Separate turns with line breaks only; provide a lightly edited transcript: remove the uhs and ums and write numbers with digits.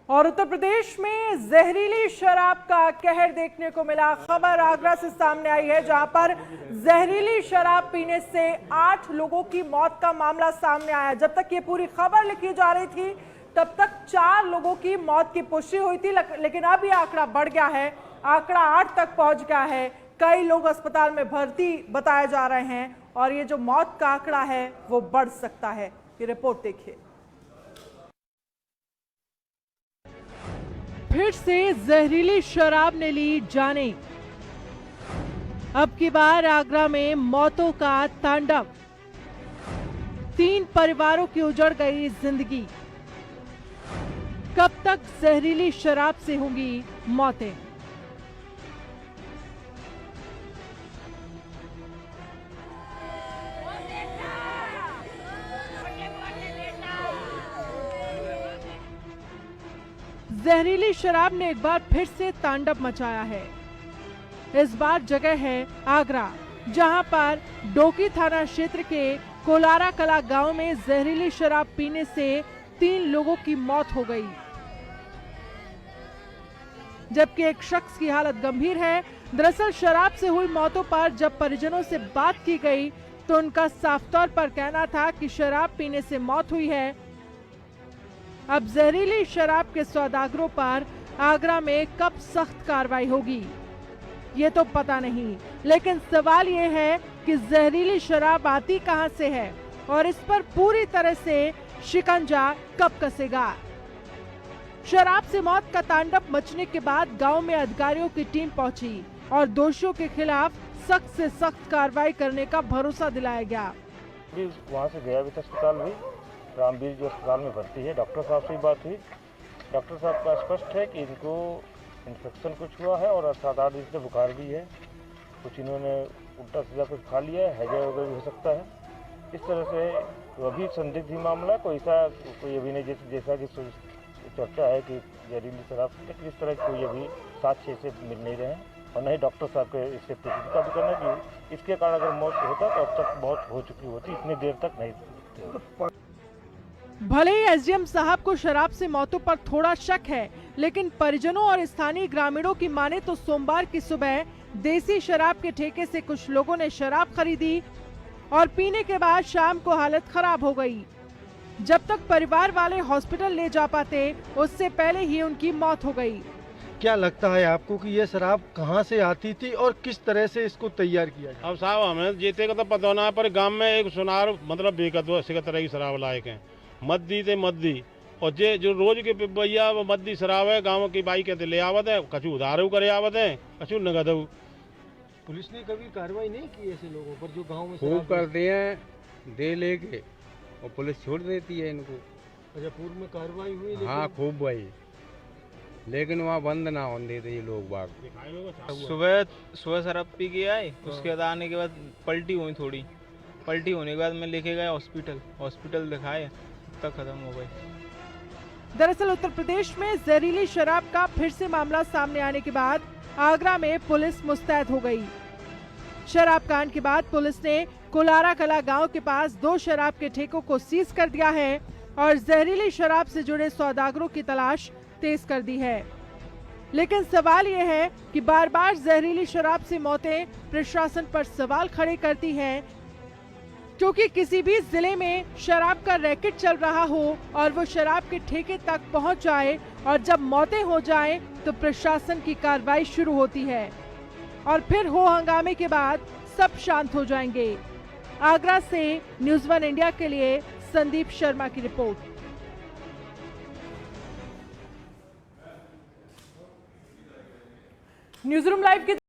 और उत्तर प्रदेश में जहरीली शराब का कहर देखने को मिला। खबर आगरा से सामने आई है, जहां पर जहरीली शराब पीने से 8 लोगों की मौत का मामला सामने आया। जब तक ये पूरी खबर लिखी जा रही थी तब तक 4 लोगों की मौत की पुष्टि हुई थी, लेकिन अब ये आंकड़ा बढ़ गया है, आंकड़ा 8 तक पहुंच गया है। कई लोग अस्पताल में भर्ती बताए जा रहे हैं और ये जो मौत का आंकड़ा है वो बढ़ सकता है। ये रिपोर्ट देखिए। फिर से जहरीली शराब ने ली जाने। अब की बार आगरा में मौतों का तांडव। 3 परिवारों की उजड़ गई जिंदगी। कब तक जहरीली शराब से होंगी मौतें? जहरीली शराब ने एक बार फिर से तांडव मचाया है। इस बार जगह है आगरा, जहां पर डोकी थाना क्षेत्र के कोलारा कला गांव में जहरीली शराब पीने से 3 लोगों की मौत हो गई, जबकि एक शख्स की हालत गंभीर है। दरअसल शराब से हुई मौतों पर जब परिजनों से बात की गई तो उनका साफ तौर पर कहना था कि शराब पीने से मौत हुई है। अब जहरीली शराब के सौदागरों पर आगरा में कब सख्त कार्रवाई होगी ये तो पता नहीं, लेकिन सवाल ये है कि जहरीली शराब आती कहां से है और इस पर पूरी तरह से शिकंजा कब कसेगा। शराब से मौत का तांडव मचने के बाद गांव में अधिकारियों की टीम पहुंची और दोषियों के खिलाफ सख्त से सख्त कार्रवाई करने का भरोसा दिलाया गया।
वहाँ से गया भी अस्पताल भी रामवीर जो अस्पताल में भर्ती है, डॉक्टर साहब से बात हुई। डॉक्टर साहब का स्पष्ट है कि इनको इन्फेक्शन कुछ हुआ है और 7-8 दिन से बुखार भी है। कुछ इन्होंने उल्टा सीधा कुछ खा लिया है, हैजा वगैरह भी हो सकता है। इस तरह से तो अभी संदिग्ध ही मामला, कोई अभी नहीं जैसा कि चर्चा है कि जहरीली शराब, लेकिन इस तरह कोई अभी साक्ष्य से मिल नहीं रहे हैं और नहीं डॉक्टर साहब के इससे पुष्टि का भी करना कि इसके कारण अगर मौत होता तो अब तक मौत हो चुकी होती, इतनी देर तक नहीं।
भले ही एसडीएम साहब को शराब से मौतों पर थोड़ा शक है, लेकिन परिजनों और स्थानीय ग्रामीणों की माने तो सोमवार की सुबह देसी शराब के ठेके से कुछ लोगों ने शराब खरीदी और पीने के बाद शाम को हालत खराब हो गई। जब तक परिवार वाले हॉस्पिटल ले जा पाते उससे पहले ही उनकी मौत हो गई।
क्या लगता है आपको कि ये शराब कहाँ से आती थी और किस तरह से इसको तैयार किया जाए?
अब साहब हमें जीते का तो पता होना है, पर गांव में एक सुनार मतलब बेकत तरह की शराब लायक है, मद्दी ते मद्दी और जो रोज के भैया वो मद्दी शराब है, गांव की बाई कहते ले आवत है, कछु उधारू करे आवत है, कछु नगद।
पुलिस ने कभी कार्रवाई नहीं की ऐसे लोगों पर जो गांव में
खूब करते हैं दे लेके और पुलिस छोड़ देती है इनको।
अच्छा, पूर्व में कार्रवाई हुई?
हाँ खूब भाई, लेकिन वहाँ बंद ना होने देते ये लोग बाग।
सुबह शराब पी के आए, उसके बाद आने के बाद पलटी हुई, थोड़ी पलटी होने के बाद मैं लेके गया हॉस्पिटल दिखाए, तब खत्म हो गई।
दरअसल उत्तर प्रदेश में जहरीली शराब का फिर से मामला सामने आने के बाद आगरा में पुलिस मुस्तैद हो गई। शराब कांड के बाद पुलिस ने कोलारा कला गांव के पास 2 शराब के ठेकों को सीज कर दिया है और जहरीली शराब से जुड़े सौदागरों की तलाश तेज कर दी है। लेकिन सवाल यह है कि बार बार जहरीली शराब से मौतें प्रशासन पर सवाल खड़े करती हैं, क्योंकि किसी भी जिले में शराब का रैकेट चल रहा हो और वो शराब के ठेके तक पहुंच जाए और जब मौतें हो जाएं तो प्रशासन की कार्रवाई शुरू होती है और फिर हो हंगामे के बाद सब शांत हो जाएंगे। आगरा से न्यूज़ 1 इंडिया के लिए संदीप शर्मा की रिपोर्ट। न्यूज़ रूम लाइव की